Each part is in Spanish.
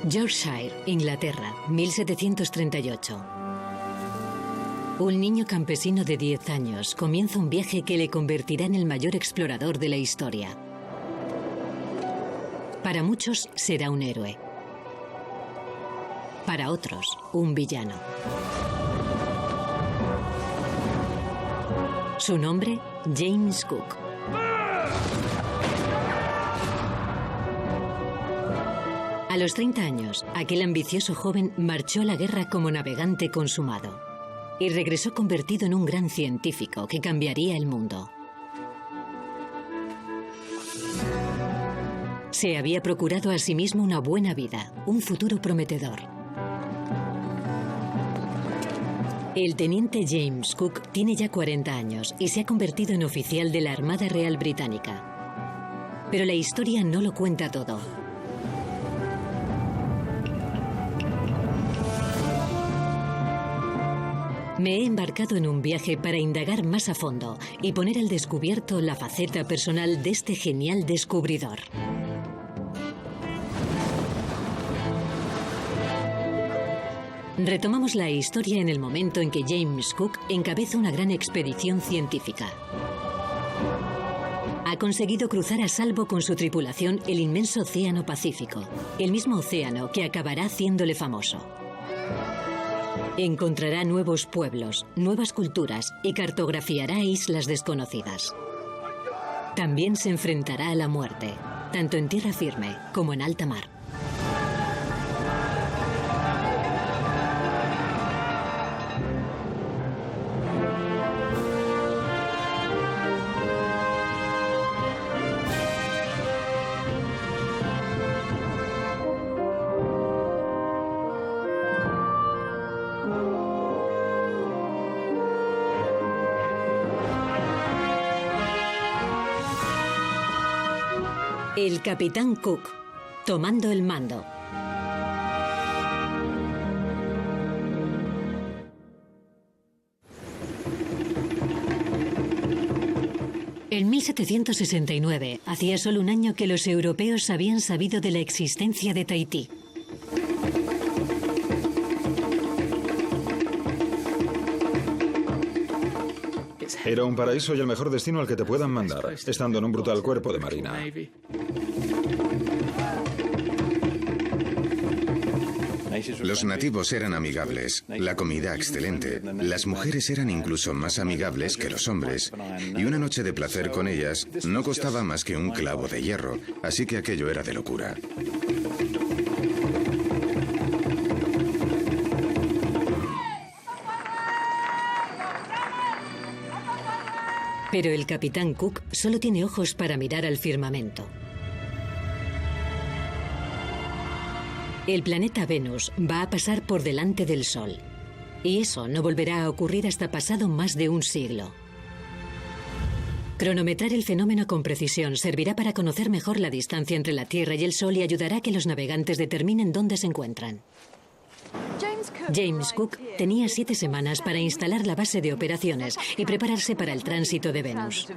Yorkshire, Inglaterra, 1738. Un niño campesino de 10 años comienza un viaje que le convertirá en el mayor explorador de la historia. Para muchos será un héroe. Para otros, un villano. Su nombre, James Cook. A los 30 años, aquel ambicioso joven marchó a la guerra como navegante consumado y regresó convertido en un gran científico que cambiaría el mundo. Se había procurado a sí mismo una buena vida, un futuro prometedor. El teniente James Cook tiene ya 40 años y se ha convertido en oficial de la Armada Real Británica. Pero la historia no lo cuenta todo. Me he embarcado en un viaje para indagar más a fondo y poner al descubierto la faceta personal de este genial descubridor. Retomamos la historia en el momento en que James Cook encabeza una gran expedición científica. Ha conseguido cruzar a salvo con su tripulación el inmenso Océano Pacífico, el mismo océano que acabará haciéndole famoso. Encontrará nuevos pueblos, nuevas culturas y cartografiará islas desconocidas. También se enfrentará a la muerte, tanto en tierra firme como en alta mar. El capitán Cook, tomando el mando. En 1769, hacía solo un año que los europeos habían sabido de la existencia de Tahití. Era un paraíso y el mejor destino al que te puedan mandar, estando en un brutal cuerpo de marina. Los nativos eran amigables, la comida excelente, las mujeres eran incluso más amigables que los hombres, y una noche de placer con ellas no costaba más que un clavo de hierro, así que aquello era de locura. Pero el capitán Cook solo tiene ojos para mirar al firmamento. El planeta Venus va a pasar por delante del Sol. Y eso no volverá a ocurrir hasta pasado más de un siglo. Cronometrar el fenómeno con precisión servirá para conocer mejor la distancia entre la Tierra y el Sol y ayudará a que los navegantes determinen dónde se encuentran. James Cook tenía 7 semanas para instalar la base de operaciones y prepararse para el tránsito de Venus.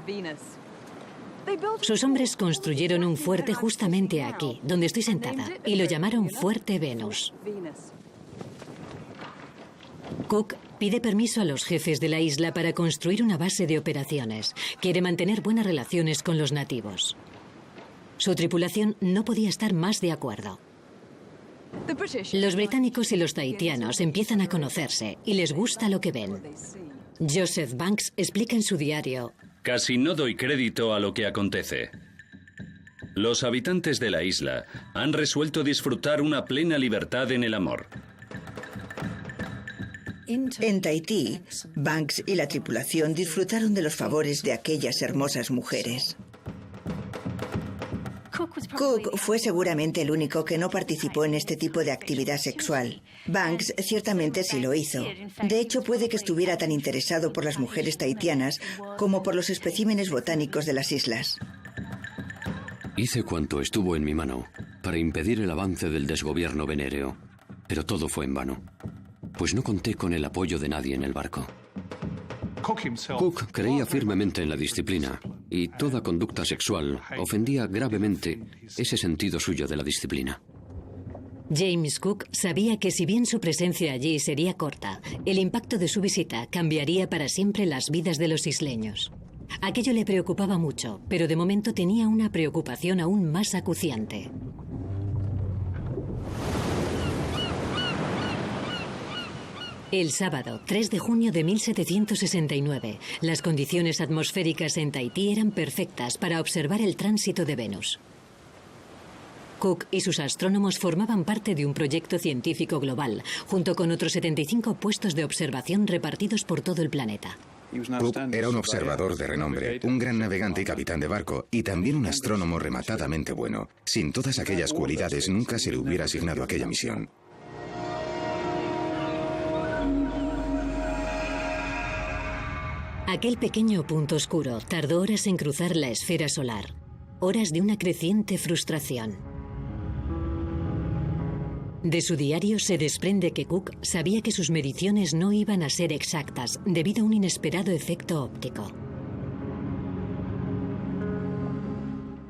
Sus hombres construyeron un fuerte justamente aquí, donde estoy sentada, y lo llamaron Fuerte Venus. Cook pide permiso a los jefes de la isla para construir una base de operaciones. Quiere mantener buenas relaciones con los nativos. Su tripulación no podía estar más de acuerdo. Los británicos y los tahitianos empiezan a conocerse y les gusta lo que ven. Joseph Banks explica en su diario: casi no doy crédito a lo que acontece. Los habitantes de la isla han resuelto disfrutar una plena libertad en el amor. En Tahití, Banks y la tripulación disfrutaron de los favores de aquellas hermosas mujeres. Cook fue seguramente el único que no participó en este tipo de actividad sexual. Banks ciertamente sí lo hizo. De hecho, puede que estuviera tan interesado por las mujeres tahitianas como por los especímenes botánicos de las islas. Hice cuanto estuvo en mi mano para impedir el avance del desgobierno venéreo, pero todo fue en vano, pues no conté con el apoyo de nadie en el barco. Cook creía firmemente en la disciplina y toda conducta sexual ofendía gravemente ese sentido suyo de la disciplina. James Cook sabía que si bien su presencia allí sería corta, el impacto de su visita cambiaría para siempre las vidas de los isleños. Aquello le preocupaba mucho, pero de momento tenía una preocupación aún más acuciante. El sábado, 3 de junio de 1769, las condiciones atmosféricas en Tahití eran perfectas para observar el tránsito de Venus. Cook y sus astrónomos formaban parte de un proyecto científico global, junto con otros 75 puestos de observación repartidos por todo el planeta. Cook era un observador de renombre, un gran navegante y capitán de barco, y también un astrónomo rematadamente bueno. Sin todas aquellas cualidades, nunca se le hubiera asignado aquella misión. Aquel pequeño punto oscuro tardó horas en cruzar la esfera solar. Horas de una creciente frustración. De su diario se desprende que Cook sabía que sus mediciones no iban a ser exactas debido a un inesperado efecto óptico.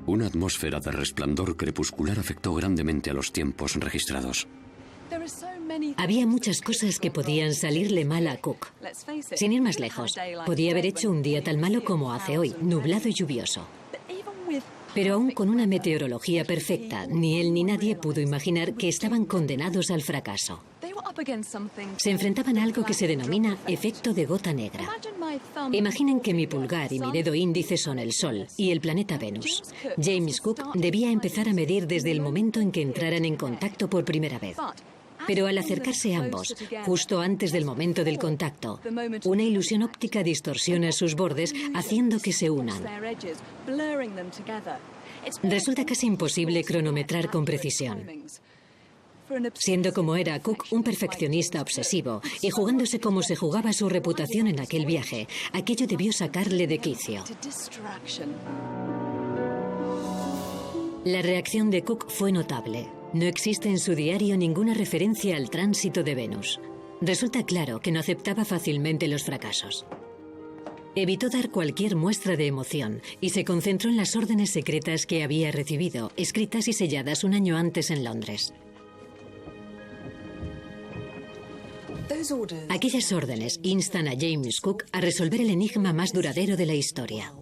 Una atmósfera de resplandor crepuscular afectó grandemente a los tiempos registrados. Había muchas cosas que podían salirle mal a Cook. Sin ir más lejos, podía haber hecho un día tan malo como hace hoy, nublado y lluvioso. Pero aún con una meteorología perfecta, ni él ni nadie pudo imaginar que estaban condenados al fracaso. Se enfrentaban a algo que se denomina efecto de gota negra. Imaginen que mi pulgar y mi dedo índice son el Sol y el planeta Venus. James Cook debía empezar a medir desde el momento en que entraran en contacto por primera vez. Pero al acercarse ambos, justo antes del momento del contacto, una ilusión óptica distorsiona sus bordes, haciendo que se unan. Resulta casi imposible cronometrar con precisión. Siendo como era Cook un perfeccionista obsesivo y jugándose como se jugaba su reputación en aquel viaje, aquello debió sacarle de quicio. La reacción de Cook fue notable. No existe en su diario ninguna referencia al tránsito de Venus. Resulta claro que no aceptaba fácilmente los fracasos. Evitó dar cualquier muestra de emoción y se concentró en las órdenes secretas que había recibido, escritas y selladas un año antes en Londres. Aquellas órdenes instan a James Cook a resolver el enigma más duradero de la historia.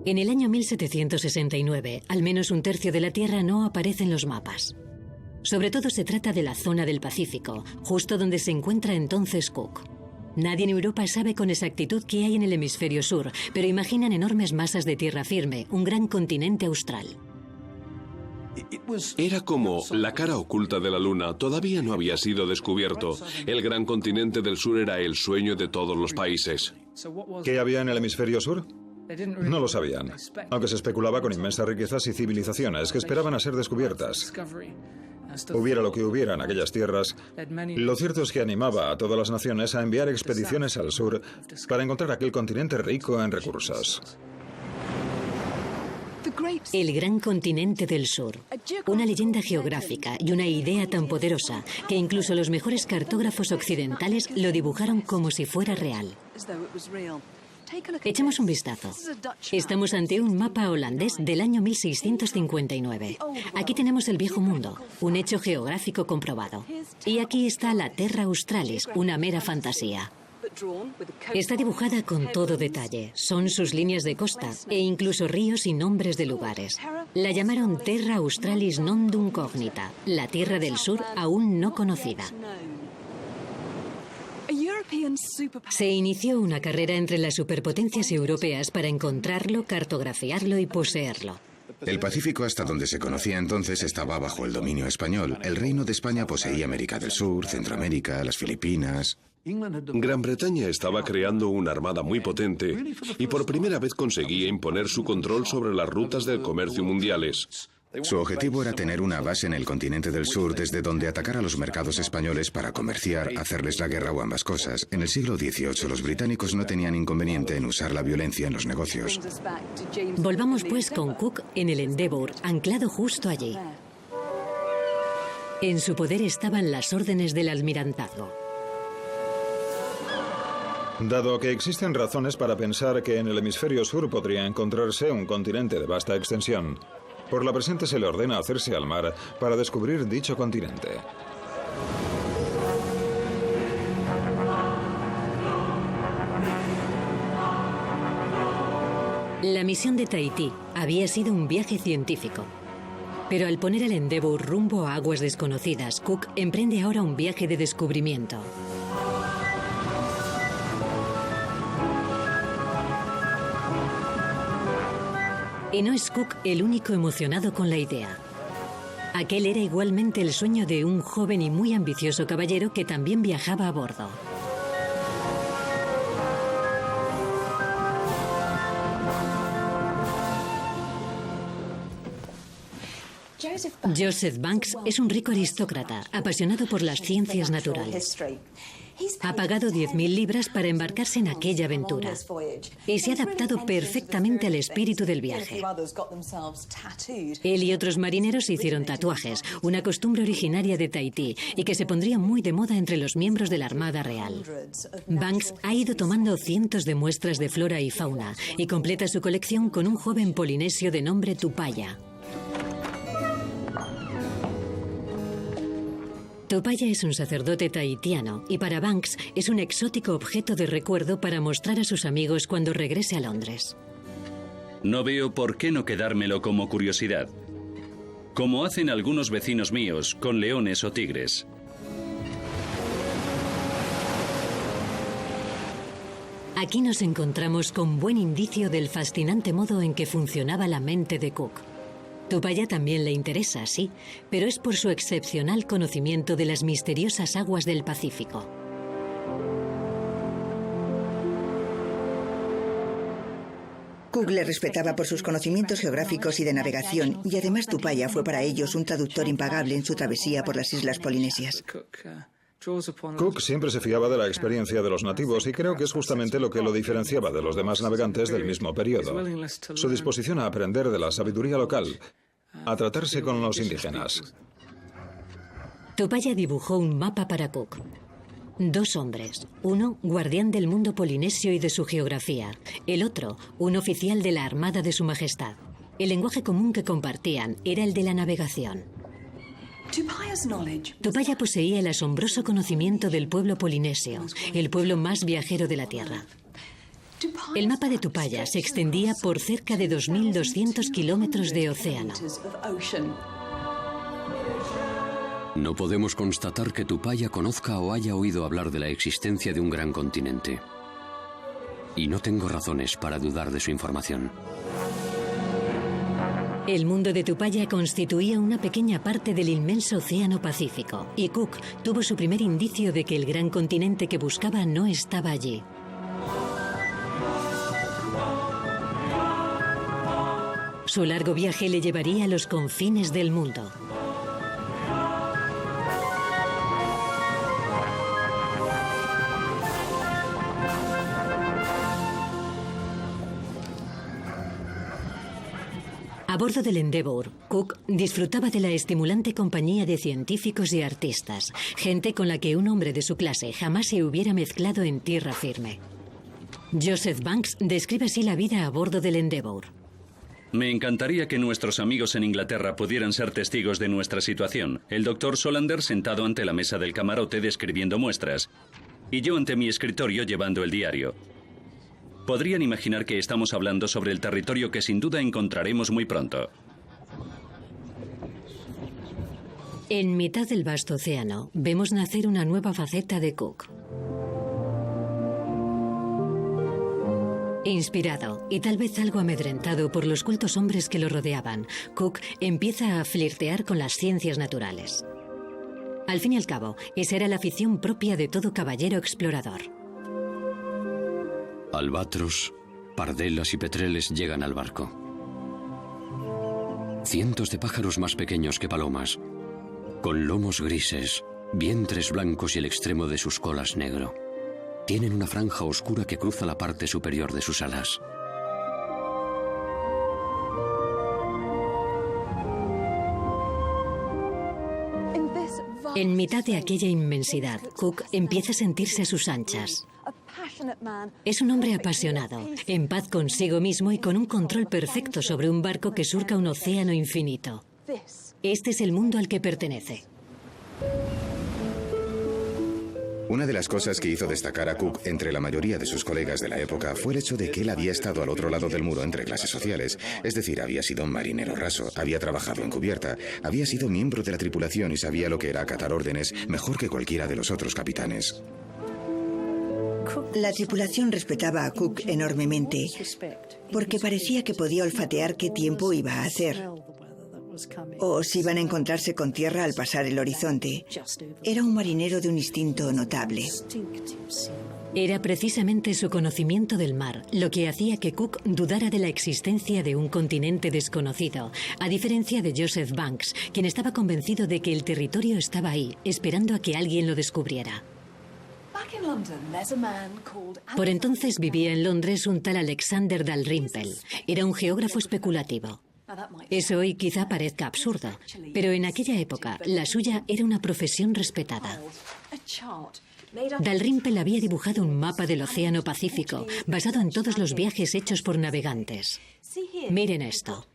En el año 1769, al menos un tercio de la Tierra no aparece en los mapas. Sobre todo se trata de la zona del Pacífico, justo donde se encuentra entonces Cook. Nadie en Europa sabe con exactitud qué hay en el hemisferio sur, pero imaginan enormes masas de tierra firme, un gran continente austral. Era como la cara oculta de la Luna. Todavía no había sido descubierto. El gran continente del sur era el sueño de todos los países. ¿Qué había en el hemisferio sur? No lo sabían, aunque se especulaba con inmensas riquezas y civilizaciones que esperaban a ser descubiertas. Hubiera lo que hubiera en aquellas tierras, lo cierto es que animaba a todas las naciones a enviar expediciones al sur para encontrar aquel continente rico en recursos. El gran continente del sur, una leyenda geográfica y una idea tan poderosa que incluso los mejores cartógrafos occidentales lo dibujaron como si fuera real. Echemos un vistazo. Estamos ante un mapa holandés del año 1659. Aquí tenemos el viejo mundo, un hecho geográfico comprobado. Y aquí está la Terra Australis, una mera fantasía. Está dibujada con todo detalle. Son sus líneas de costa e incluso ríos y nombres de lugares. La llamaron Terra Australis non dum cognita, la Tierra del Sur aún no conocida. Se inició una carrera entre las superpotencias europeas para encontrarlo, cartografiarlo y poseerlo. El Pacífico, hasta donde se conocía entonces, estaba bajo el dominio español. El Reino de España poseía América del Sur, Centroamérica, las Filipinas. Gran Bretaña estaba creando una armada muy potente y por primera vez conseguía imponer su control sobre las rutas del comercio mundiales. Su objetivo era tener una base en el continente del sur desde donde atacar a los mercados españoles para comerciar, hacerles la guerra o ambas cosas. En el siglo XVIII los británicos no tenían inconveniente en usar la violencia en los negocios. Volvamos pues con Cook en el Endeavour, anclado justo allí. En su poder estaban las órdenes del almirantazgo. Dado que existen razones para pensar que en el hemisferio sur podría encontrarse un continente de vasta extensión, Por la presente se le ordena hacerse al mar para descubrir dicho continente. La misión de Tahití había sido un viaje científico. Pero al poner el Endeavour rumbo a aguas desconocidas, Cook emprende ahora un viaje de descubrimiento. Y no es Cook el único emocionado con la idea. Aquel era igualmente el sueño de un joven y muy ambicioso caballero que también viajaba a bordo. Joseph Banks es un rico aristócrata, apasionado por las ciencias naturales. Ha pagado 10.000 libras para embarcarse en aquella aventura y se ha adaptado perfectamente al espíritu del viaje. Él y otros marineros se hicieron tatuajes, una costumbre originaria de Tahití y que se pondría muy de moda entre los miembros de la Armada Real. Banks ha ido tomando cientos de muestras de flora y fauna y completa su colección con un joven polinesio de nombre Tupaya. Tupaya es un sacerdote tahitiano y para Banks es un exótico objeto de recuerdo para mostrar a sus amigos cuando regrese a Londres. No veo por qué no quedármelo como curiosidad, como hacen algunos vecinos míos con leones o tigres. Aquí nos encontramos con buen indicio del fascinante modo en que funcionaba la mente de Cook. Tupaya también le interesa, sí, pero es por su excepcional conocimiento de las misteriosas aguas del Pacífico. Cook le respetaba por sus conocimientos geográficos y de navegación, y además Tupaya fue para ellos un traductor impagable en su travesía por las islas polinesias. Cook siempre se fiaba de la experiencia de los nativos y creo que es justamente lo que lo diferenciaba de los demás navegantes del mismo periodo. Su disposición a aprender de la sabiduría local, a tratarse con los indígenas. Tupaya dibujó un mapa para Cook. 2 hombres, uno guardián del mundo polinesio y de su geografía, el otro un oficial de la Armada de Su Majestad. El lenguaje común que compartían era el de la navegación. Tupaya poseía el asombroso conocimiento del pueblo polinesio, el pueblo más viajero de la Tierra. El mapa de Tupaya se extendía por cerca de 2.200 kilómetros de océano. No podemos constatar que Tupaya conozca o haya oído hablar de la existencia de un gran continente. Y no tengo razones para dudar de su información. El mundo de Tupaya constituía una pequeña parte del inmenso océano Pacífico, y Cook tuvo su primer indicio de que el gran continente que buscaba no estaba allí. Su largo viaje le llevaría a los confines del mundo. A bordo del Endeavour, Cook disfrutaba de la estimulante compañía de científicos y artistas, gente con la que un hombre de su clase jamás se hubiera mezclado en tierra firme. Joseph Banks describe así la vida a bordo del Endeavour. Me encantaría que nuestros amigos en Inglaterra pudieran ser testigos de nuestra situación. El doctor Solander sentado ante la mesa del camarote describiendo muestras, y yo ante mi escritorio llevando el diario. Podrían imaginar que estamos hablando sobre el territorio que sin duda encontraremos muy pronto. En mitad del vasto océano, vemos nacer una nueva faceta de Cook. Inspirado y tal vez algo amedrentado por los cultos hombres que lo rodeaban, Cook empieza a flirtear con las ciencias naturales. Al fin y al cabo, esa era la afición propia de todo caballero explorador. Albatros, pardelas y petreles llegan al barco. Cientos de pájaros más pequeños que palomas, con lomos grises, vientres blancos y el extremo de sus colas negro. Tienen una franja oscura que cruza la parte superior de sus alas. En mitad de aquella inmensidad, Cook empieza a sentirse a sus anchas. Es un hombre apasionado, en paz consigo mismo y con un control perfecto sobre un barco que surca un océano infinito. Este es el mundo al que pertenece. Una de las cosas que hizo destacar a Cook entre la mayoría de sus colegas de la época fue el hecho de que él había estado al otro lado del muro entre clases sociales, es decir, había sido un marinero raso, había trabajado en cubierta, había sido miembro de la tripulación y sabía lo que era acatar órdenes mejor que cualquiera de los otros capitanes. La tripulación respetaba a Cook enormemente porque parecía que podía olfatear qué tiempo iba a hacer o si iban a encontrarse con tierra al pasar el horizonte. Era un marinero de un instinto notable. Era precisamente su conocimiento del mar lo que hacía que Cook dudara de la existencia de un continente desconocido, a diferencia de Joseph Banks, quien estaba convencido de que el territorio estaba ahí, esperando a que alguien lo descubriera. Por entonces vivía en Londres un tal Alexander Dalrymple. Era un geógrafo especulativo. Eso hoy quizá parezca absurdo, pero en aquella época la suya era una profesión respetada. Dalrymple había dibujado un mapa del Océano Pacífico, basado en todos los viajes hechos por navegantes. Miren esto.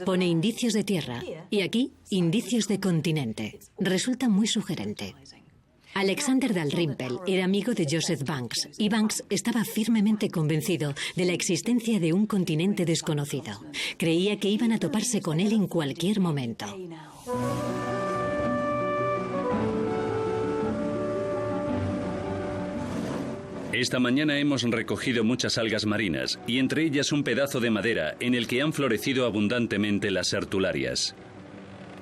Pone indicios de tierra y aquí indicios de continente. Resulta muy sugerente. Alexander Dalrymple era amigo de Joseph Banks y Banks estaba firmemente convencido de la existencia de un continente desconocido. Creía que iban a toparse con él en cualquier momento. Esta mañana hemos recogido muchas algas marinas y entre ellas un pedazo de madera en el que han florecido abundantemente las sertularias.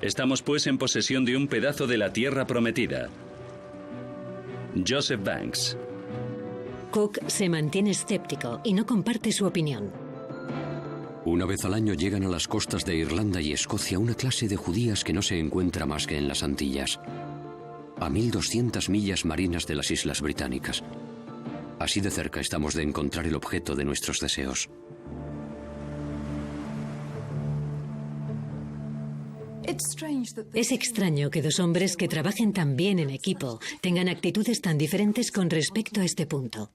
Estamos pues en posesión de un pedazo de la tierra prometida. Joseph Banks. Cook se mantiene escéptico y no comparte su opinión. Una vez al año llegan a las costas de Irlanda y Escocia una clase de judías que no se encuentra más que en las Antillas, a 1200 millas marinas de las Islas Británicas. Así de cerca estamos de encontrar el objeto de nuestros deseos. Es extraño que dos hombres que trabajen tan bien en equipo tengan actitudes tan diferentes con respecto a este punto.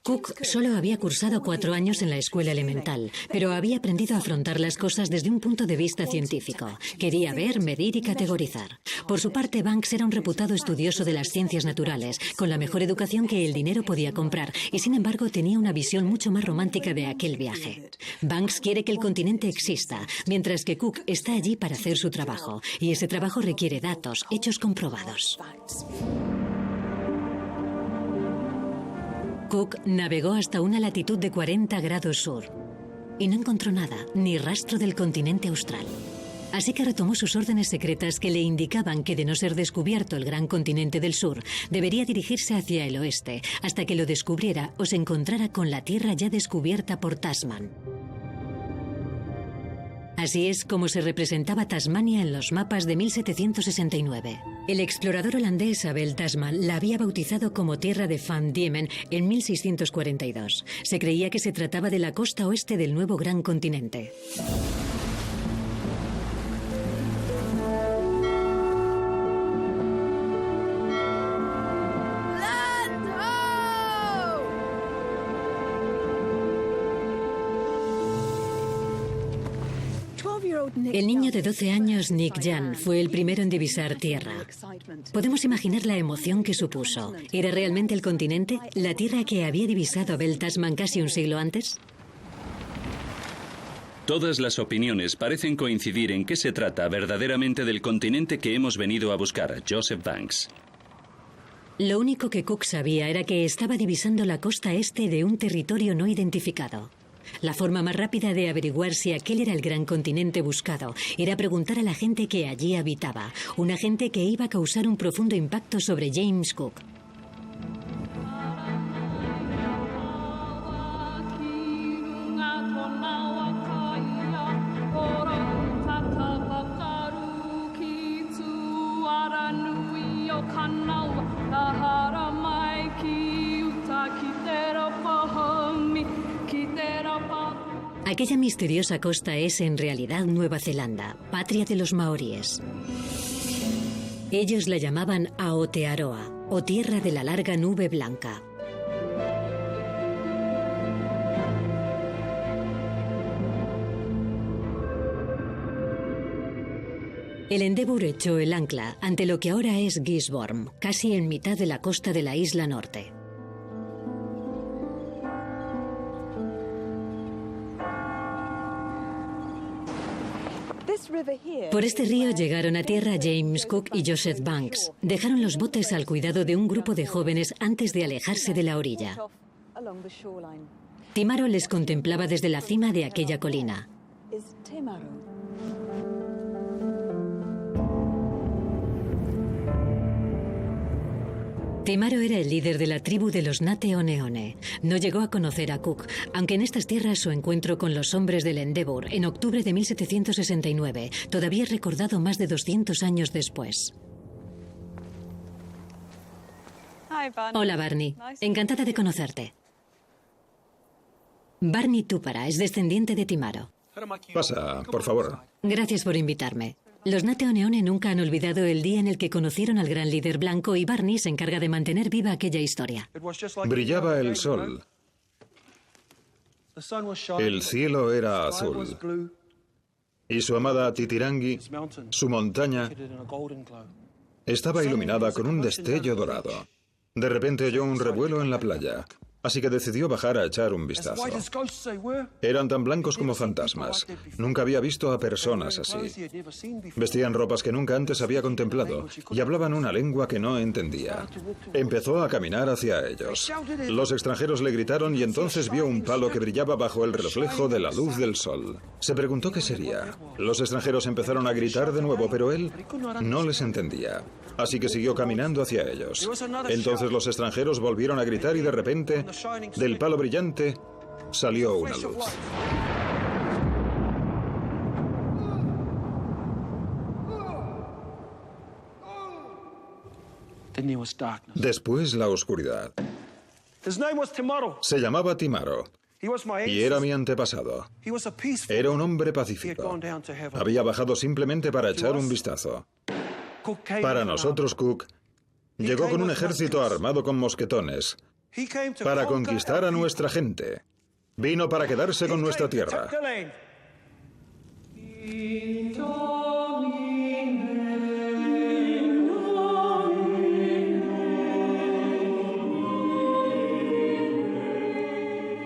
Cook solo había cursado 4 años en la escuela elemental, pero había aprendido a afrontar las cosas desde un punto de vista científico. Quería ver, medir y categorizar. Por su parte, Banks era un reputado estudioso de las ciencias naturales, con la mejor educación que el dinero podía comprar, y sin embargo tenía una visión mucho más romántica de aquel viaje. Banks quiere que el continente exista, mientras que Cook está allí para hacer su trabajo, y ese trabajo requiere datos, hechos comprobados. Cook navegó hasta una latitud de 40 grados sur y no encontró nada, ni rastro del continente austral. Así que retomó sus órdenes secretas que le indicaban que de no ser descubierto el gran continente del sur, debería dirigirse hacia el oeste, hasta que lo descubriera o se encontrara con la tierra ya descubierta por Tasman. Así es como se representaba Tasmania en los mapas de 1769. El explorador holandés Abel Tasman la había bautizado como Tierra de Van Diemen en 1642. Se creía que se trataba de la costa oeste del nuevo gran continente. El niño de 12 años, Nick Jan, fue el primero en divisar tierra. Podemos imaginar la emoción que supuso. ¿Era realmente el continente, la tierra que había divisado Abel Tasman casi un siglo antes? Todas las opiniones parecen coincidir en que se trata verdaderamente del continente que hemos venido a buscar, Joseph Banks. Lo único que Cook sabía era que estaba divisando la costa este de un territorio no identificado. La forma más rápida de averiguar si aquel era el gran continente buscado era preguntar a la gente que allí habitaba, una gente que iba a causar un profundo impacto sobre James Cook. Aquella misteriosa costa es en realidad Nueva Zelanda, patria de los maoríes. Ellos la llamaban Aotearoa, o Tierra de la Larga Nube Blanca. El Endeavour echó el ancla ante lo que ahora es Gisborne, casi en mitad de la costa de la isla norte. Por este río llegaron a tierra James Cook y Joseph Banks. Dejaron los botes al cuidado de un grupo de jóvenes antes de alejarse de la orilla. Timaro les contemplaba desde la cima de aquella colina. Timaro era el líder de la tribu de los Nate Oneone. No llegó a conocer a Cook, aunque en estas tierras su encuentro con los hombres del Endeavour en octubre de 1769 todavía es recordado más de 200 años después. Hola, Barney. Encantada de conocerte. Barney Túpara es descendiente de Timaro. Pasa, por favor. Gracias por invitarme. Los Nate Oneone nunca han olvidado el día en el que conocieron al gran líder blanco y Barney se encarga de mantener viva aquella historia. Brillaba el sol. El cielo era azul. Y su amada Titirangi, su montaña, estaba iluminada con un destello dorado. De repente oyó un revuelo en la playa, así que decidió bajar a echar un vistazo. Eran tan blancos como fantasmas. Nunca había visto a personas así. Vestían ropas que nunca antes había contemplado y hablaban una lengua que no entendía. Empezó a caminar hacia ellos. Los extranjeros le gritaron y entonces vio un palo que brillaba bajo el reflejo de la luz del sol. Se preguntó qué sería. Los extranjeros empezaron a gritar de nuevo, pero él no les entendía. Así que siguió caminando hacia ellos. Entonces los extranjeros volvieron a gritar y de repente, del palo brillante, salió una luz. Después la oscuridad. Se llamaba Timaro y era mi antepasado. Era un hombre pacífico. Había bajado simplemente para echar un vistazo. Para nosotros, Cook llegó con un ejército armado con mosquetones para conquistar a nuestra gente. Vino para quedarse con nuestra tierra.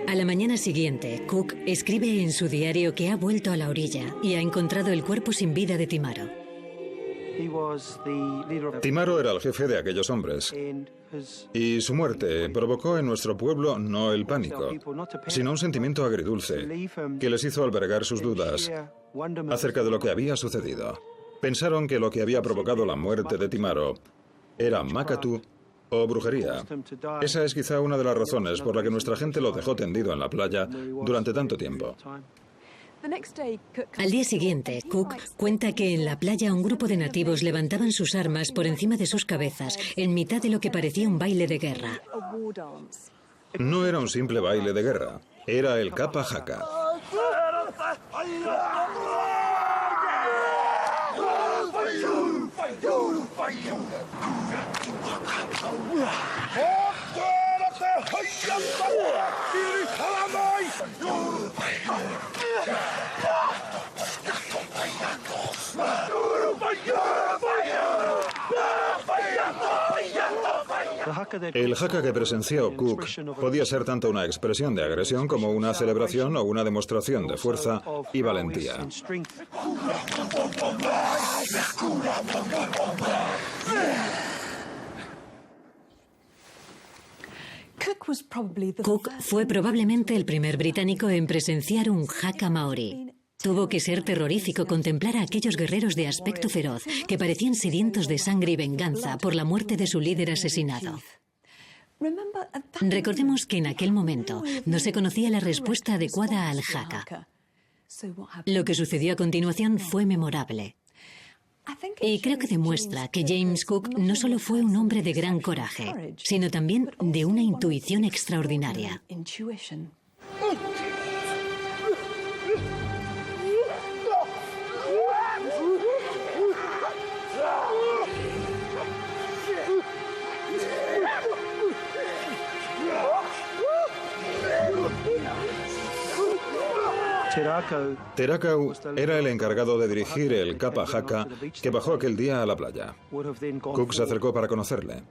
A la mañana siguiente, Cook escribe en su diario que ha vuelto a la orilla y ha encontrado el cuerpo sin vida de Timaro. Timaro era el jefe de aquellos hombres. Y su muerte provocó en nuestro pueblo no el pánico, sino un sentimiento agridulce que les hizo albergar sus dudas acerca de lo que había sucedido. Pensaron que lo que había provocado la muerte de Timaro era Makatu o brujería. Esa es quizá una de las razones por la que nuestra gente lo dejó tendido en la playa durante tanto tiempo. Al día siguiente, Cook cuenta que en la playa un grupo de nativos levantaban sus armas por encima de sus cabezas, en mitad de lo que parecía un baile de guerra. No era un simple baile de guerra, era el Kapa Haka. El haka que presenció Cook podía ser tanto una expresión de agresión como una celebración o una demostración de fuerza y valentía. Cook fue probablemente el primer británico en presenciar un haka maorí. Tuvo que ser terrorífico contemplar a aquellos guerreros de aspecto feroz que parecían sedientos de sangre y venganza por la muerte de su líder asesinado. Recordemos que en aquel momento no se conocía la respuesta adecuada al haka. Lo que sucedió a continuación fue memorable. Y creo que demuestra que James Cook no solo fue un hombre de gran coraje, sino también de una intuición extraordinaria. Terakau era el encargado de dirigir el Kappa Haka que bajó aquel día a la playa. Cook se acercó para conocerle.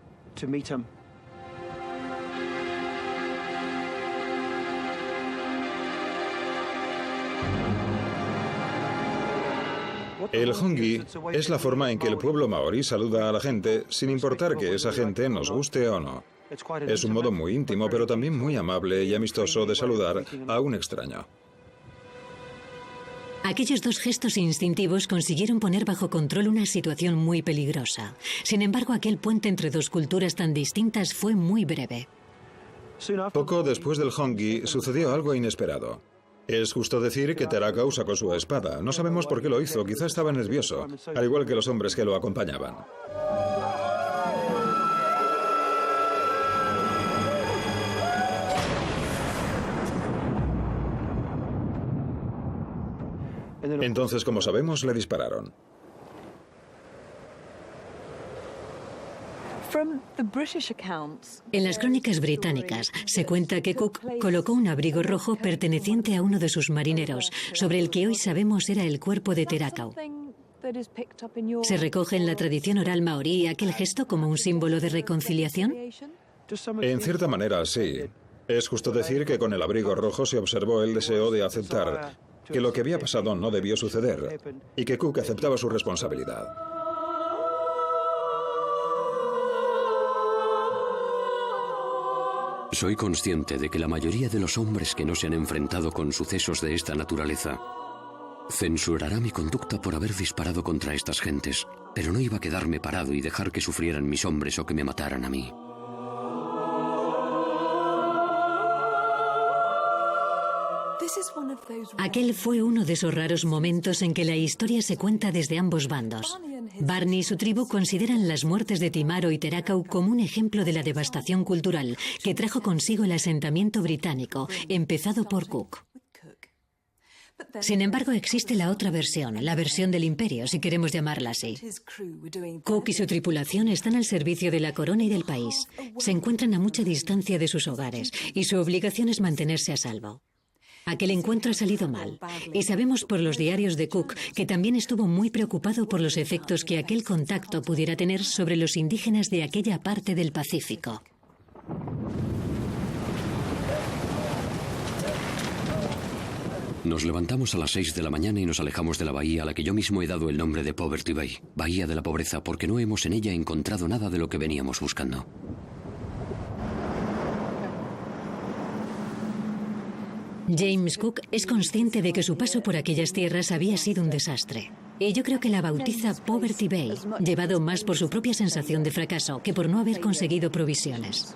El hongi es la forma en que el pueblo maorí saluda a la gente, sin importar que esa gente nos guste o no. Es un modo muy íntimo, pero también muy amable y amistoso de saludar a un extraño. Aquellos dos gestos instintivos consiguieron poner bajo control una situación muy peligrosa. Sin embargo, aquel puente entre dos culturas tan distintas fue muy breve. Poco después del hongi sucedió algo inesperado. Es justo decir que Terakau sacó su espada. No sabemos por qué lo hizo, quizá estaba nervioso, al igual que los hombres que lo acompañaban. Entonces, como sabemos, le dispararon. En las crónicas británicas se cuenta que Cook colocó un abrigo rojo perteneciente a uno de sus marineros, sobre el que hoy sabemos era el cuerpo de Terakau. ¿Se recoge en la tradición oral maorí aquel gesto como un símbolo de reconciliación? En cierta manera, sí. Es justo decir que con el abrigo rojo se observó el deseo de aceptar que lo que había pasado no debió suceder y que Cook aceptaba su responsabilidad. Soy consciente de que la mayoría de los hombres que no se han enfrentado con sucesos de esta naturaleza censurará mi conducta por haber disparado contra estas gentes, pero no iba a quedarme parado y dejar que sufrieran mis hombres o que me mataran a mí. Aquel fue uno de esos raros momentos en que la historia se cuenta desde ambos bandos. Barney y su tribu consideran las muertes de Timaro y Terakau como un ejemplo de la devastación cultural que trajo consigo el asentamiento británico, empezado por Cook. Sin embargo, existe la otra versión, la versión del imperio, si queremos llamarla así. Cook y su tripulación están al servicio de la corona y del país. Se encuentran a mucha distancia de sus hogares y su obligación es mantenerse a salvo. Aquel encuentro ha salido mal, y sabemos por los diarios de Cook que también estuvo muy preocupado por los efectos que aquel contacto pudiera tener sobre los indígenas de aquella parte del Pacífico. Nos levantamos a las 6 de la mañana y nos alejamos de la bahía a la que yo mismo he dado el nombre de Poverty Bay, bahía de la pobreza, porque no hemos en ella encontrado nada de lo que veníamos buscando. James Cook es consciente de que su paso por aquellas tierras había sido un desastre. Y yo creo que la bautiza Poverty Bay, llevado más por su propia sensación de fracaso que por no haber conseguido provisiones.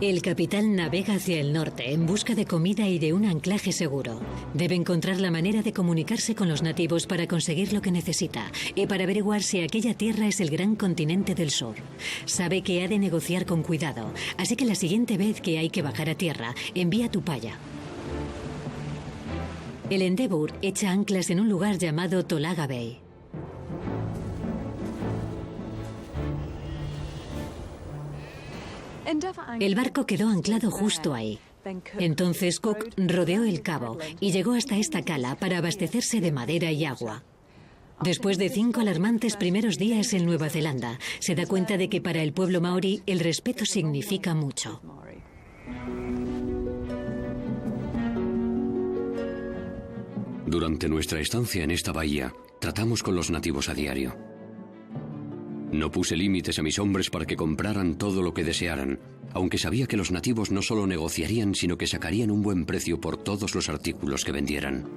El capitán navega hacia el norte en busca de comida y de un anclaje seguro. Debe encontrar la manera de comunicarse con los nativos para conseguir lo que necesita y para averiguar si aquella tierra es el gran continente del sur. Sabe que ha de negociar con cuidado, así que la siguiente vez que hay que bajar a tierra, envía Tupaya. El Endeavour echa anclas en un lugar llamado Tolaga Bay. El barco quedó anclado justo ahí. Entonces Cook rodeó el cabo y llegó hasta esta cala para abastecerse de madera y agua. Después de 5 alarmantes primeros días en Nueva Zelanda, se da cuenta de que para el pueblo maorí el respeto significa mucho. Durante nuestra estancia en esta bahía, tratamos con los nativos a diario. No puse límites a mis hombres para que compraran todo lo que desearan, aunque sabía que los nativos no solo negociarían, sino que sacarían un buen precio por todos los artículos que vendieran.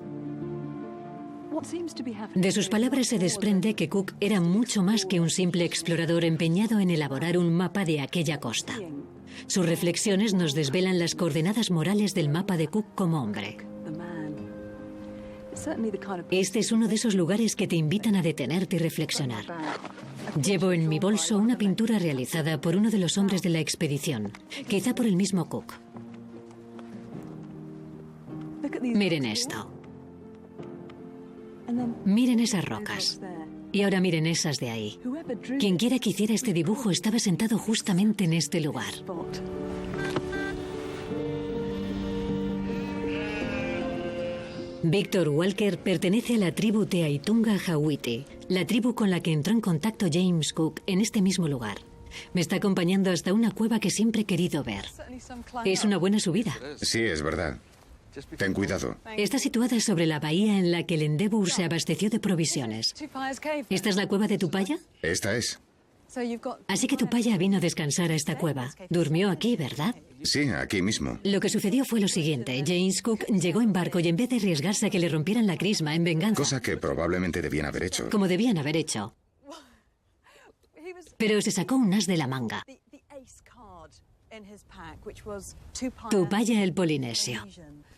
De sus palabras se desprende que Cook era mucho más que un simple explorador empeñado en elaborar un mapa de aquella costa. Sus reflexiones nos desvelan las coordenadas morales del mapa de Cook como hombre. Este es uno de esos lugares que te invitan a detenerte y reflexionar. Llevo en mi bolso una pintura realizada por uno de los hombres de la expedición, quizá por el mismo Cook. Miren esto. Miren esas rocas. Y ahora miren esas de ahí. Quien quiera que hiciera este dibujo estaba sentado justamente en este lugar. Victor Walker pertenece a la tribu Teaitunga Hawiti, la tribu con la que entró en contacto James Cook en este mismo lugar. Me está acompañando hasta una cueva que siempre he querido ver. Es una buena subida. Sí, es verdad. Ten cuidado. Está situada sobre la bahía en la que el Endeavour se abasteció de provisiones. ¿Esta es la cueva de Tupaya? Esta es. Así que Tupaya vino a descansar a esta cueva. Durmió aquí, ¿verdad? Sí, aquí mismo. Lo que sucedió fue lo siguiente. James Cook llegó en barco y en vez de arriesgarse a que le rompieran la crisma en venganza... Cosa que probablemente debían haber hecho. Como debían haber hecho. Pero se sacó un as de la manga. Tupaya el Polinesio.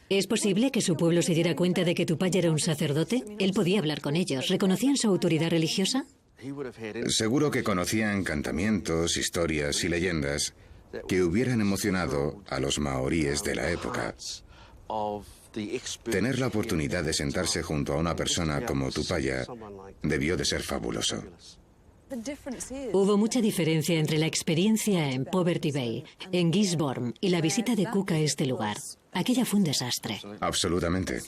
¿Es posible que su pueblo se diera cuenta de que Tupaya era un sacerdote? Él podía hablar con ellos. ¿Reconocían su autoridad religiosa? Seguro que conocían encantamientos, historias y leyendas que hubieran emocionado a los maoríes de la época. Tener la oportunidad de sentarse junto a una persona como Tupaya debió de ser fabuloso. Hubo mucha diferencia entre la experiencia en Poverty Bay, en Gisborne y la visita de Cook a este lugar. Aquella fue un desastre. Absolutamente.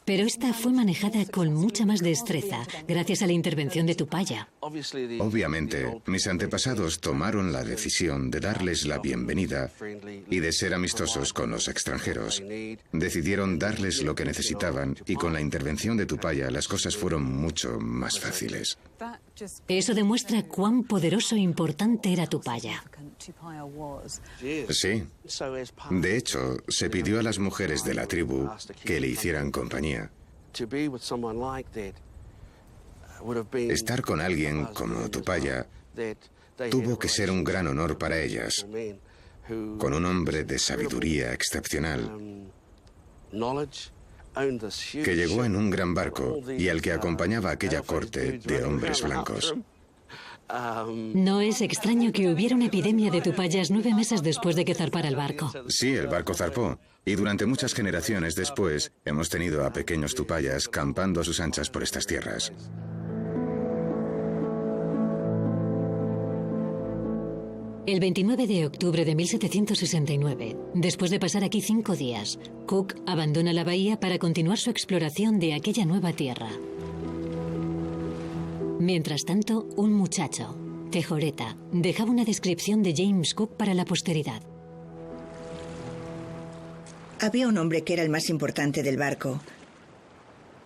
Pero esta fue manejada con mucha más destreza, gracias a la intervención de Tupaya. Obviamente, mis antepasados tomaron la decisión de darles la bienvenida y de ser amistosos con los extranjeros. Decidieron darles lo que necesitaban y con la intervención de Tupaya las cosas fueron mucho más fáciles. Eso demuestra cuán poderoso e importante era Tupaya. Sí. De hecho, se pidió a las mujeres de la tribu que le hicieran compañía. Estar con alguien como Tupaya tuvo que ser un gran honor para ellas, con un hombre de sabiduría excepcional, que llegó en un gran barco y al que acompañaba aquella corte de hombres blancos. No es extraño que hubiera una epidemia de tupayas 9 meses después de que zarpara el barco. Sí, el barco zarpó. Y durante muchas generaciones después hemos tenido a pequeños tupayas campando a sus anchas por estas tierras. El 29 de octubre de 1769, después de pasar aquí 5 días, Cook abandona la bahía para continuar su exploración de aquella nueva tierra. Mientras tanto, un muchacho, Tejoreta, dejaba una descripción de James Cook para la posteridad. Había un hombre que era el más importante del barco.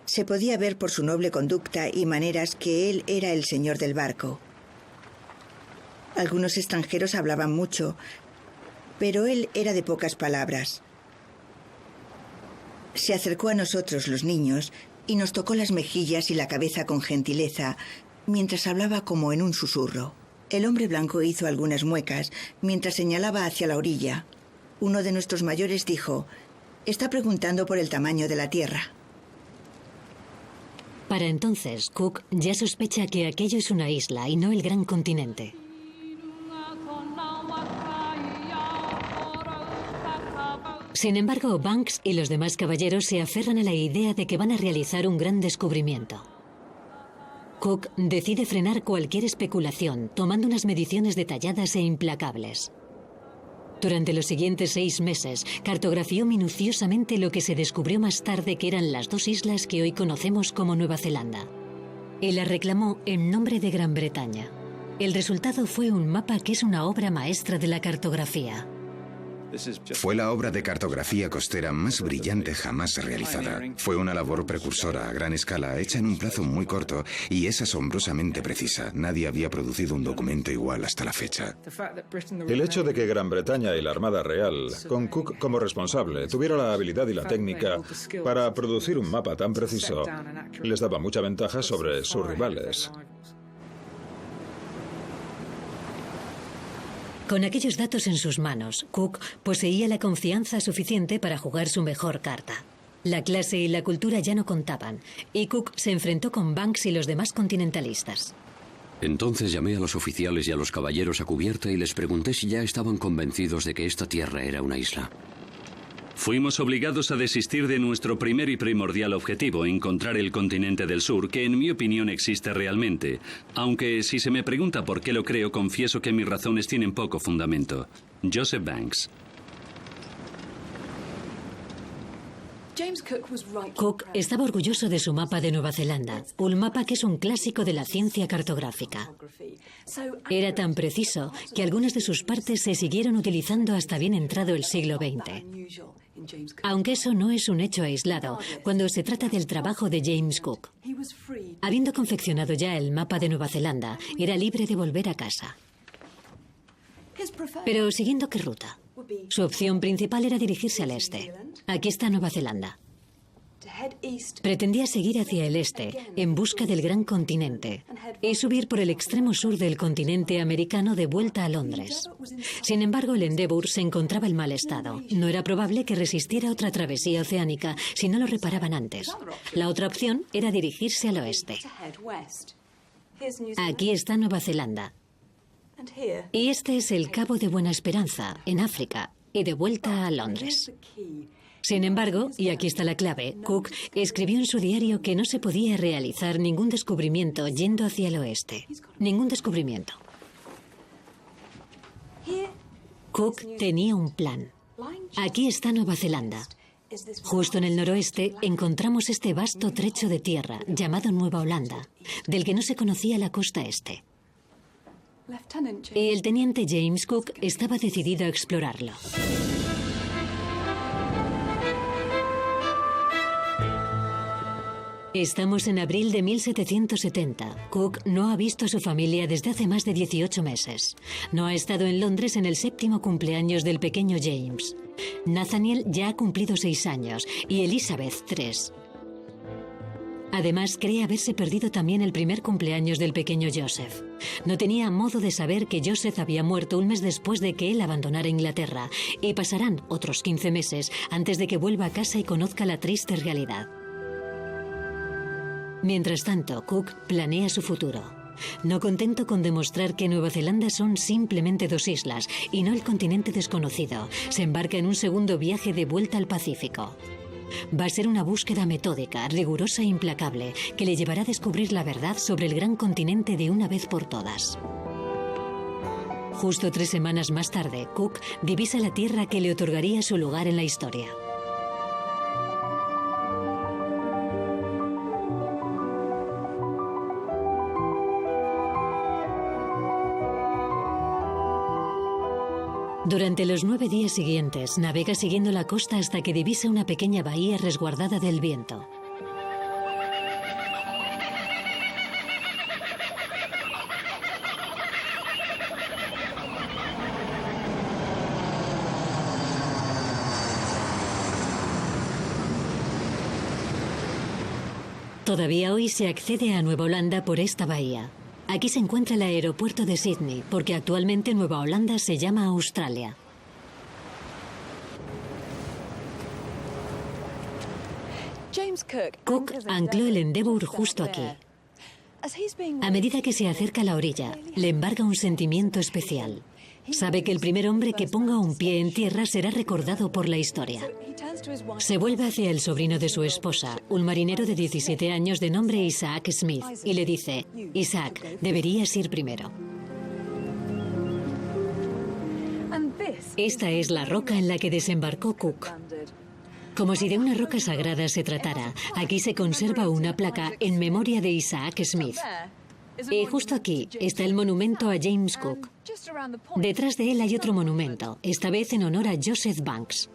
Se podía ver por su noble conducta y maneras que él era el señor del barco. Algunos extranjeros hablaban mucho, pero él era de pocas palabras. Se acercó a nosotros, los niños, y nos tocó las mejillas y la cabeza con gentileza, mientras hablaba como en un susurro. El hombre blanco hizo algunas muecas, mientras señalaba hacia la orilla. Uno de nuestros mayores dijo: «Está preguntando por el tamaño de la tierra». Para entonces, Cook ya sospecha que aquello es una isla y no el gran continente. Sin embargo, Banks y los demás caballeros se aferran a la idea de que van a realizar un gran descubrimiento. Cook decide frenar cualquier especulación, tomando unas mediciones detalladas e implacables. Durante los siguientes 6 meses, cartografió minuciosamente lo que se descubrió más tarde que eran las 2 islas que hoy conocemos como Nueva Zelanda. Y las reclamó en nombre de Gran Bretaña. El resultado fue un mapa que es una obra maestra de la cartografía. Fue la obra de cartografía costera más brillante jamás realizada. Fue una labor precursora a gran escala, hecha en un plazo muy corto, y es asombrosamente precisa. Nadie había producido un documento igual hasta la fecha. El hecho de que Gran Bretaña y la Armada Real, con Cook como responsable, tuvieron la habilidad y la técnica para producir un mapa tan preciso, les daba mucha ventaja sobre sus rivales. Con aquellos datos en sus manos, Cook poseía la confianza suficiente para jugar su mejor carta. La clase y la cultura ya no contaban, y Cook se enfrentó con Banks y los demás continentalistas. Entonces llamé a los oficiales y a los caballeros a cubierta y les pregunté si ya estaban convencidos de que esta tierra era una isla. Fuimos obligados a desistir de nuestro primer y primordial objetivo, encontrar el continente del sur, que en mi opinión existe realmente. Aunque si se me pregunta por qué lo creo, confieso que mis razones tienen poco fundamento. Joseph Banks. Cook estaba orgulloso de su mapa de Nueva Zelanda, un mapa que es un clásico de la ciencia cartográfica. Era tan preciso que algunas de sus partes se siguieron utilizando hasta bien entrado el siglo XX. Aunque eso no es un hecho aislado cuando se trata del trabajo de James Cook. Habiendo confeccionado ya el mapa de Nueva Zelanda, era libre de volver a casa. Pero ¿siguiendo qué ruta? Su opción principal era dirigirse al este. Aquí está Nueva Zelanda. Pretendía seguir hacia el este, en busca del gran continente, y subir por el extremo sur del continente americano de vuelta a Londres. Sin embargo, el Endeavour se encontraba en mal estado. No era probable que resistiera otra travesía oceánica si no lo reparaban antes. La otra opción era dirigirse al oeste. Aquí está Nueva Zelanda. Y este es el Cabo de Buena Esperanza, en África, y de vuelta a Londres. Sin embargo, y aquí está la clave, Cook escribió en su diario que no se podía realizar ningún descubrimiento yendo hacia el oeste. Ningún descubrimiento. Cook tenía un plan. Aquí está Nueva Zelanda. Justo en el noroeste encontramos este vasto trecho de tierra llamado Nueva Holanda, del que no se conocía la costa este. Y el teniente James Cook estaba decidido a explorarlo. Estamos en abril de 1770. Cook no ha visto a su familia desde hace más de 18 meses. No ha estado en Londres en el 7º cumpleaños del pequeño James. Nathaniel ya ha cumplido 6 años y Elizabeth 3. Además, cree haberse perdido también el primer cumpleaños del pequeño Joseph. No tenía modo de saber que Joseph había muerto un mes después de que él abandonara Inglaterra, y pasarán otros 15 meses antes de que vuelva a casa y conozca la triste realidad. Mientras tanto, Cook planea su futuro. No contento con demostrar que Nueva Zelanda son simplemente 2 islas y no el continente desconocido, se embarca en un segundo viaje de vuelta al Pacífico. Va a ser una búsqueda metódica, rigurosa e implacable, que le llevará a descubrir la verdad sobre el gran continente de una vez por todas. Justo 3 semanas más tarde, Cook divisa la tierra que le otorgaría su lugar en la historia. Durante los 9 días siguientes, navega siguiendo la costa hasta que divisa una pequeña bahía resguardada del viento. Todavía hoy se accede a Nueva Holanda por esta bahía. Aquí se encuentra el aeropuerto de Sydney, porque actualmente Nueva Holanda se llama Australia. Cook ancló el Endeavour justo aquí. A medida que se acerca a la orilla, le embarga un sentimiento especial. Sabe que el primer hombre que ponga un pie en tierra será recordado por la historia. Se vuelve hacia el sobrino de su esposa, un marinero de 17 años de nombre Isaac Smith, y le dice: Isaac, deberías ir primero. Esta es la roca en la que desembarcó Cook. Como si de una roca sagrada se tratara, aquí se conserva una placa en memoria de Isaac Smith. Y justo aquí está el monumento a James Cook. Detrás de él hay otro monumento, esta vez en honor a Joseph Banks.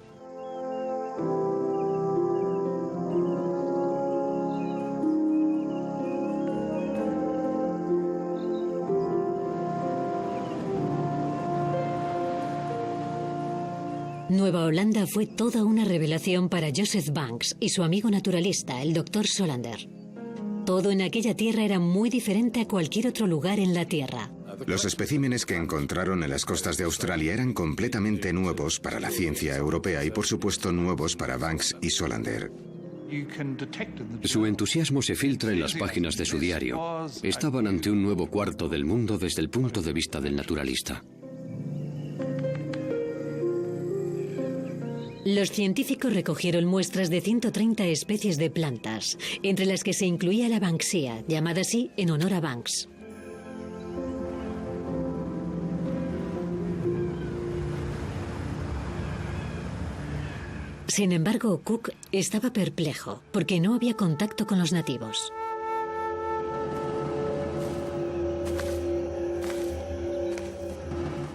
Nueva Holanda fue toda una revelación para Joseph Banks y su amigo naturalista, el Dr. Solander. Todo en aquella tierra era muy diferente a cualquier otro lugar en la Tierra. Los especímenes que encontraron en las costas de Australia eran completamente nuevos para la ciencia europea y, por supuesto, nuevos para Banks y Solander. Su entusiasmo se filtra en las páginas de su diario. Estaban ante un nuevo cuarto del mundo desde el punto de vista del naturalista. Los científicos recogieron muestras de 130 especies de plantas, entre las que se incluía la Banksia, llamada así en honor a Banks. Sin embargo, Cook estaba perplejo porque no había contacto con los nativos.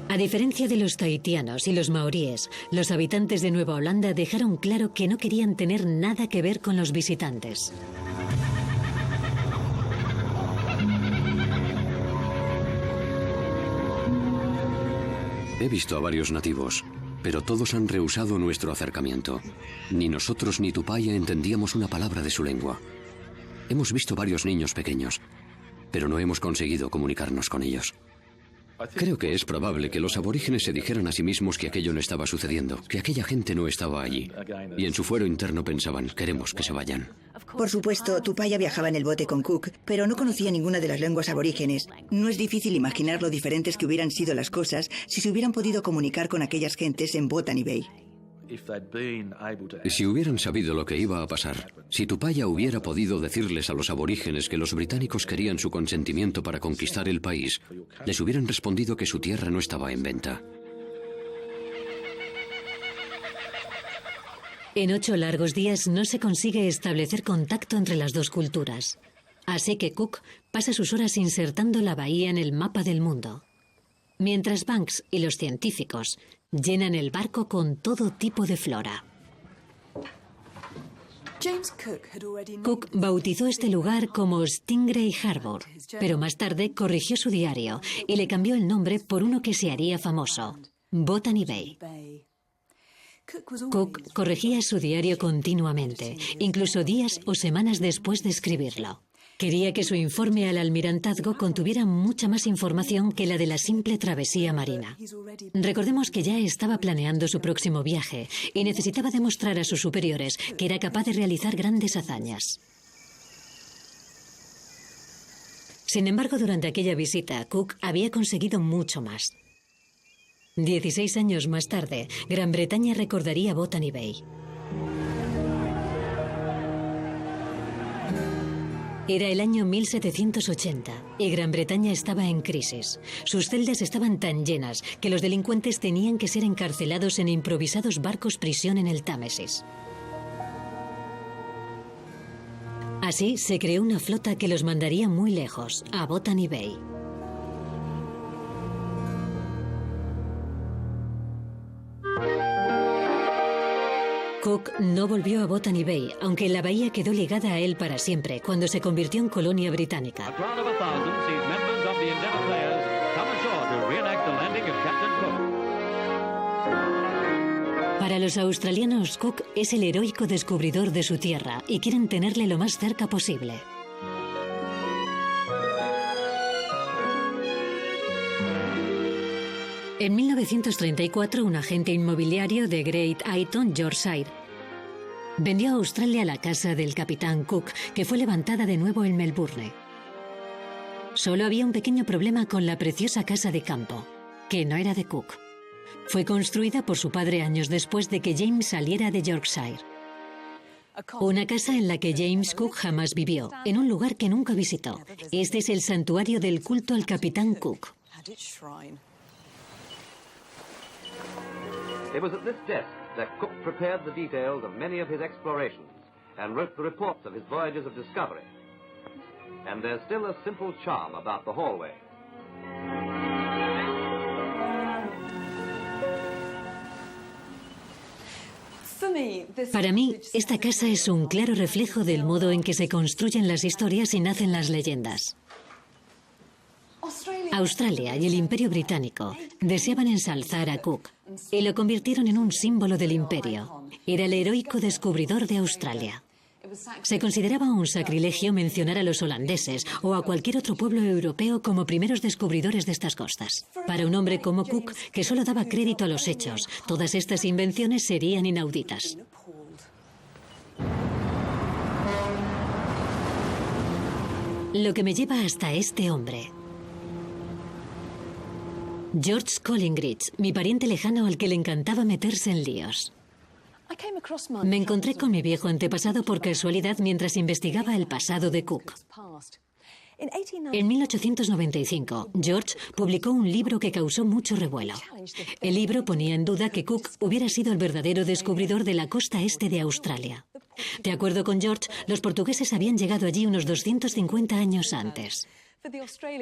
A diferencia de los tahitianos y los maoríes, los habitantes de Nueva Holanda dejaron claro que no querían tener nada que ver con los visitantes. He visto a varios nativos, pero todos han rehusado nuestro acercamiento. Ni nosotros ni Tupaya entendíamos una palabra de su lengua. Hemos visto varios niños pequeños, pero no hemos conseguido comunicarnos con ellos. Creo que es probable que los aborígenes se dijeran a sí mismos que aquello no estaba sucediendo, que aquella gente no estaba allí. Y en su fuero interno pensaban, queremos que se vayan. Por supuesto, Tupaya viajaba en el bote con Cook, pero no conocía ninguna de las lenguas aborígenes. No es difícil imaginar lo diferentes que hubieran sido las cosas si se hubieran podido comunicar con aquellas gentes en Botany Bay. Si hubieran sabido lo que iba a pasar, si Tupaya hubiera podido decirles a los aborígenes que los británicos querían su consentimiento para conquistar el país, les hubieran respondido que su tierra no estaba en venta. En 8 largos días no se consigue establecer contacto entre las dos culturas. Así que Cook pasa sus horas insertando la bahía en el mapa del mundo, mientras Banks y los científicos llenan el barco con todo tipo de flora. Cook bautizó este lugar como Stingray Harbour, pero más tarde corrigió su diario y le cambió el nombre por uno que se haría famoso, Botany Bay. Cook corregía su diario continuamente, incluso días o semanas después de escribirlo. Quería que su informe al almirantazgo contuviera mucha más información que la de la simple travesía marina. Recordemos que ya estaba planeando su próximo viaje y necesitaba demostrar a sus superiores que era capaz de realizar grandes hazañas. Sin embargo, durante aquella visita, Cook había conseguido mucho más. 16 años más tarde, Gran Bretaña recordaría Botany Bay. Era el año 1780 y Gran Bretaña estaba en crisis. Sus celdas estaban tan llenas que los delincuentes tenían que ser encarcelados en improvisados barcos prisión en el Támesis. Así se creó una flota que los mandaría muy lejos, a Botany Bay. Cook no volvió a Botany Bay, aunque la bahía quedó ligada a él para siempre, cuando se convirtió en colonia británica. Para los australianos, Cook es el heroico descubridor de su tierra y quieren tenerle lo más cerca posible. En 1934, un agente inmobiliario de Great Ayton, Yorkshire, vendió a Australia la casa del capitán Cook, que fue levantada de nuevo en Melbourne. Solo había un pequeño problema con la preciosa casa de campo, que no era de Cook. Fue construida por su padre años después de que James saliera de Yorkshire. Una casa en la que James Cook jamás vivió, en un lugar que nunca visitó. Este es el santuario del culto al capitán Cook. It was at this desk that Cook prepared the details of many of his explorations and wrote the reports of his voyages of discovery. And there's still a simple charm about the hallway. Para mí, esta casa es un claro reflejo del modo en que se construyen las historias y nacen las leyendas. Australia y el Imperio Británico deseaban ensalzar a Cook y lo convirtieron en un símbolo del imperio. Era el heroico descubridor de Australia. Se consideraba un sacrilegio mencionar a los holandeses o a cualquier otro pueblo europeo como primeros descubridores de estas costas. Para un hombre como Cook, que solo daba crédito a los hechos, todas estas invenciones serían inauditas. Lo que me lleva hasta este hombre. George Collingridge, mi pariente lejano al que le encantaba meterse en líos. Me encontré con mi viejo antepasado por casualidad mientras investigaba el pasado de Cook. En 1895, George publicó un libro que causó mucho revuelo. El libro ponía en duda que Cook hubiera sido el verdadero descubridor de la costa este de Australia. De acuerdo con George, los portugueses habían llegado allí unos 250 años antes.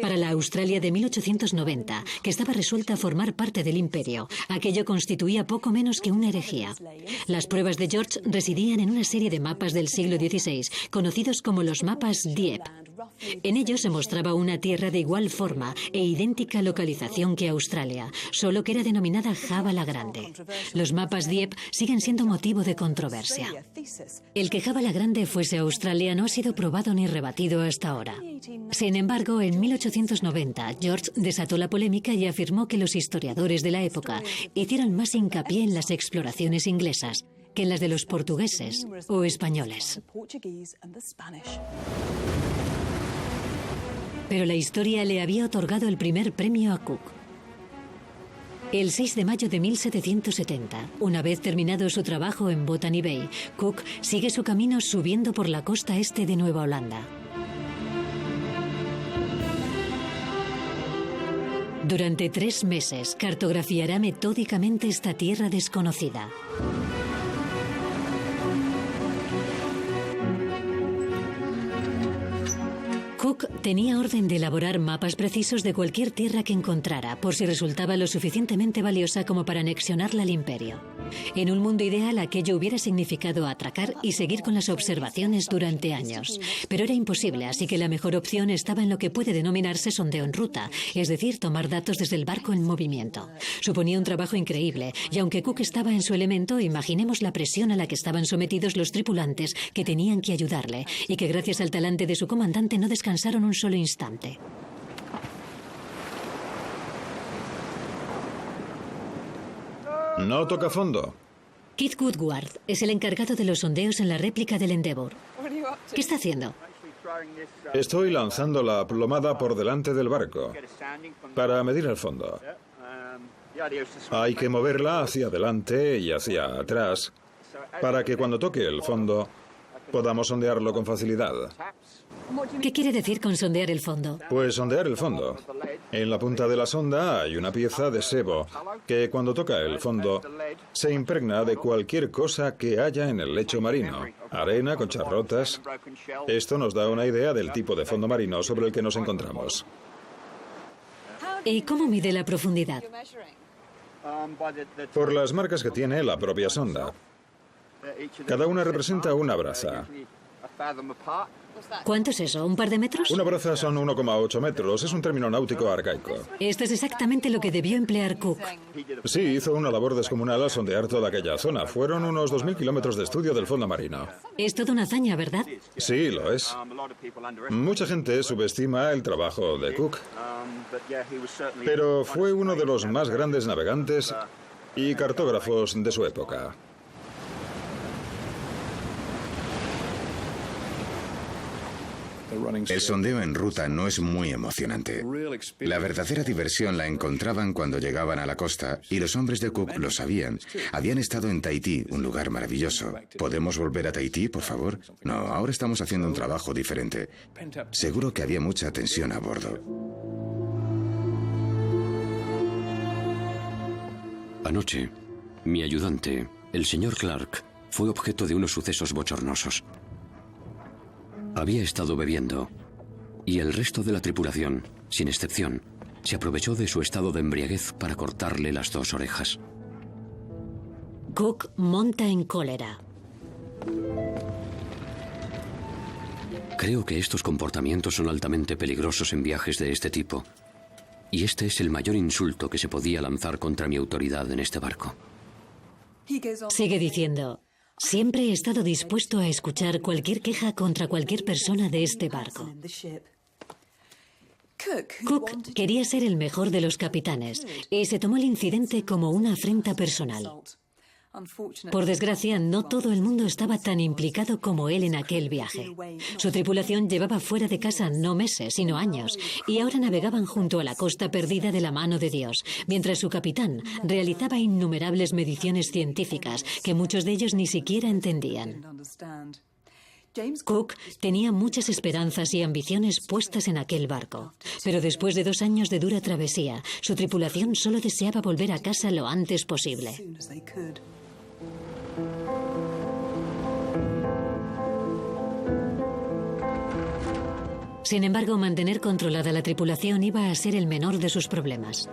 Para la Australia de 1890, que estaba resuelta a formar parte del imperio, aquello constituía poco menos que una herejía. Las pruebas de George residían en una serie de mapas del siglo XVI, conocidos como los mapas Dieppe. En ellos se mostraba una tierra de igual forma e idéntica localización que Australia, solo que era denominada Java la Grande. Los mapas Dieppe siguen siendo motivo de controversia. El que Java la Grande fuese Australia no ha sido probado ni rebatido hasta ahora. Sin embargo, en 1890, George desató la polémica y afirmó que los historiadores de la época hicieron más hincapié en las exploraciones inglesas que en las de los portugueses o españoles. Pero la historia le había otorgado el primer premio a Cook. El 6 de mayo de 1770, una vez terminado su trabajo en Botany Bay, Cook sigue su camino subiendo por la costa este de Nueva Holanda. Durante 3 meses cartografiará metódicamente esta tierra desconocida. Cook tenía orden de elaborar mapas precisos de cualquier tierra que encontrara, por si resultaba lo suficientemente valiosa como para anexionarla al imperio. En un mundo ideal, aquello hubiera significado atracar y seguir con las observaciones durante años. Pero era imposible, así que la mejor opción estaba en lo que puede denominarse sondeo en ruta, es decir, tomar datos desde el barco en movimiento. Suponía un trabajo increíble, y aunque Cook estaba en su elemento, imaginemos la presión a la que estaban sometidos los tripulantes que tenían que ayudarle, y que gracias al talante de su comandante no descansaron un solo instante. No toca fondo. Keith Woodward es el encargado de los sondeos en la réplica del Endeavour. ¿Qué está haciendo? Estoy lanzando la plomada por delante del barco para medir el fondo. Hay que moverla hacia adelante y hacia atrás para que cuando toque el fondo podamos sondearlo con facilidad. ¿Qué quiere decir con sondear el fondo? Pues sondear el fondo. En la punta de la sonda hay una pieza de sebo que cuando toca el fondo se impregna de cualquier cosa que haya en el lecho marino. Arena, conchas rotas. Esto nos da una idea del tipo de fondo marino sobre el que nos encontramos. ¿Y cómo mide la profundidad? Por las marcas que tiene la propia sonda. Cada una representa una braza. ¿Cuánto es eso? ¿Un par de metros? Una braza son 1,8 metros. Es un término náutico arcaico. Esto es exactamente lo que debió emplear Cook. Sí, hizo una labor descomunal al sondear toda aquella zona. Fueron unos 2.000 kilómetros de estudio del fondo marino. Es toda una hazaña, ¿verdad? Sí, lo es. Mucha gente subestima el trabajo de Cook, pero fue uno de los más grandes navegantes y cartógrafos de su época. El sondeo en ruta no es muy emocionante. La verdadera diversión la encontraban cuando llegaban a la costa, y los hombres de Cook lo sabían. Habían estado en Tahití, un lugar maravilloso. ¿Podemos volver a Tahití, por favor? No, ahora estamos haciendo un trabajo diferente. Seguro que había mucha tensión a bordo. Anoche, mi ayudante, el señor Clark, fue objeto de unos sucesos bochornosos. Había estado bebiendo, y el resto de la tripulación, sin excepción, se aprovechó de su estado de embriaguez para cortarle las 2 orejas. Cook monta en cólera. Creo que estos comportamientos son altamente peligrosos en viajes de este tipo, y este es el mayor insulto que se podía lanzar contra mi autoridad en este barco. Sigue diciendo: siempre he estado dispuesto a escuchar cualquier queja contra cualquier persona de este barco. Cook quería ser el mejor de los capitanes y se tomó el incidente como una afrenta personal. Por desgracia, no todo el mundo estaba tan implicado como él en aquel viaje. Su tripulación llevaba fuera de casa no meses, sino años, y ahora navegaban junto a la costa perdida de la mano de Dios, mientras su capitán realizaba innumerables mediciones científicas que muchos de ellos ni siquiera entendían. Cook tenía muchas esperanzas y ambiciones puestas en aquel barco, pero después de 2 años de dura travesía, su tripulación solo deseaba volver a casa lo antes posible. Sin embargo, mantener controlada la tripulación iba a ser el menor de sus problemas.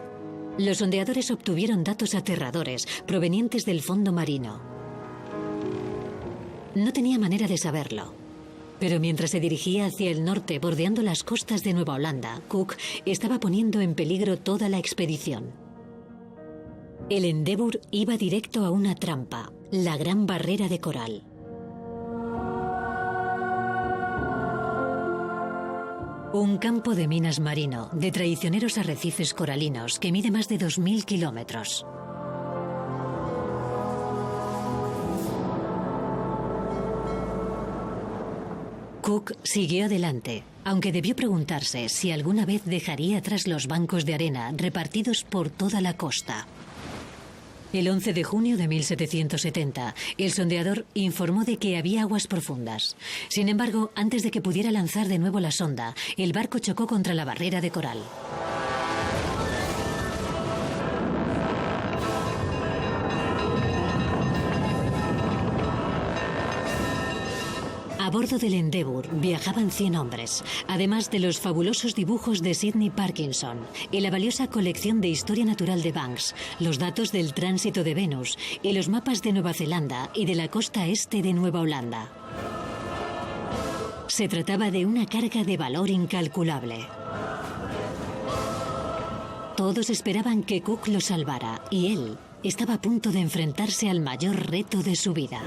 Los sondeadores obtuvieron datos aterradores provenientes del fondo marino. No tenía manera de saberlo. Pero mientras se dirigía hacia el norte, bordeando las costas de Nueva Holanda, Cook estaba poniendo en peligro toda la expedición. El Endeavour iba directo a una trampa, la Gran Barrera de Coral. Un campo de minas marino, de traicioneros arrecifes coralinos, que mide más de 2000 kilómetros. Cook siguió adelante, aunque debió preguntarse si alguna vez dejaría atrás los bancos de arena repartidos por toda la costa. El 11 de junio de 1770, el sondeador informó de que había aguas profundas. Sin embargo, antes de que pudiera lanzar de nuevo la sonda, el barco chocó contra la barrera de coral. A bordo del Endeavour viajaban 100 hombres, además de los fabulosos dibujos de Sidney Parkinson y la valiosa colección de historia natural de Banks, los datos del tránsito de Venus y los mapas de Nueva Zelanda y de la costa este de Nueva Holanda. Se trataba de una carga de valor incalculable. Todos esperaban que Cook lo salvara y él estaba a punto de enfrentarse al mayor reto de su vida.